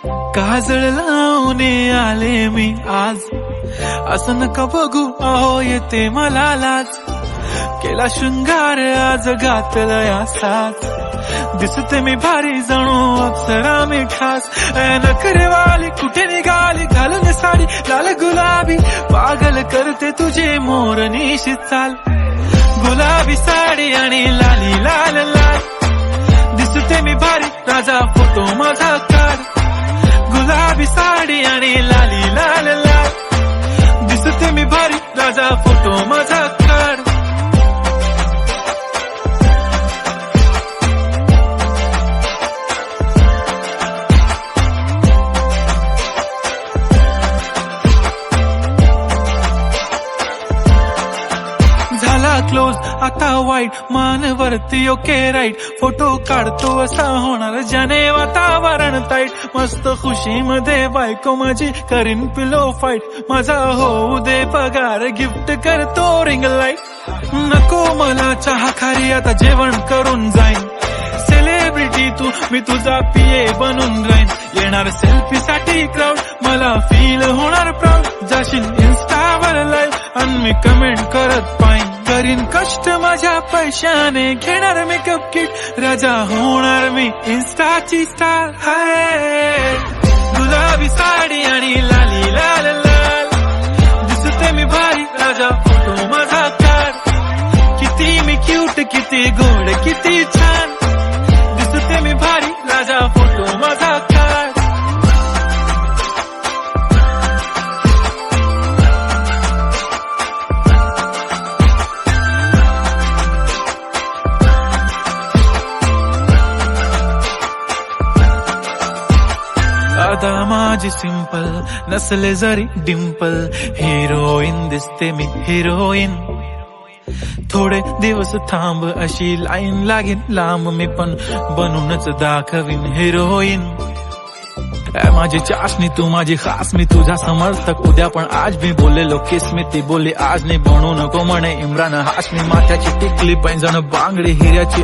काजळ लावून आले मी आज, असं नका बघू अहो येते मला लाज. केला शृंगार आज घातला या साज, दिसते मी भारी जणू अप्सरा मी खास. नखरेवाली कुठे निघाली घालून साडी लाल गुलाबी, पागल करते तुझे मोरनीशी चाल. गुलाबी साडी आणि लाली लाल लाल, दिसते मी भारी राजा फोटो माझा काढ. गुलाबी साडी आणि लाली लाल लाल, दिसते मी भारी राजा फोटो माझा काढ. झाला क्लोज आता वाईट, मान वरती ओके राईट. फोटो काढतो असा होणार ज्याने वातावरण ताईट. मस्त खुशी मध्ये बायको माझी करीन पिलो फाईट. माझा होऊ दे पगार गिफ्ट करतो रिंग लाईट. नको मला चहा खारी आता जेवण करून जाईन. सेलिब्रिटी तू मी तुझा पिये बनून राहीन. येणार सेल्फी साठी क्राऊड मला फील होणार प्राऊड. जाशील इन्स्टावर लाईव्ह आणि मी कमेंट करत पाईन. करीन कष्ट माझ्या पैशाने घेणार मेकअप किट. राजा होणार मी इन्स्टाची स्टार. हाय गुलाबी साडी आणि लाली लाल लाल, दिसते मी भारी राजा फोटो माझा काढ. किती मी क्यूट किती गोड किती छान, दिसते मी भारी राजा फोटो माझा काढ. आता माझी सिंपल नसले जरी डिंपल, हिरोईन दिसते मी हिरोईन. थोडे दिवस थांब अशी लाईन लागेल लांब, मी पण बनूनच दाखवीन हिरोईन. माझी चाशनी तू माझी खास, मी तुझा समर्थक उद्या पण आज मी बोललेलो किस मी ती बोलली आज नाही. बनू नको म्हणे इम्रान हाशमी. माथ्याची टिकली पैंजण बांगडी हिऱ्याची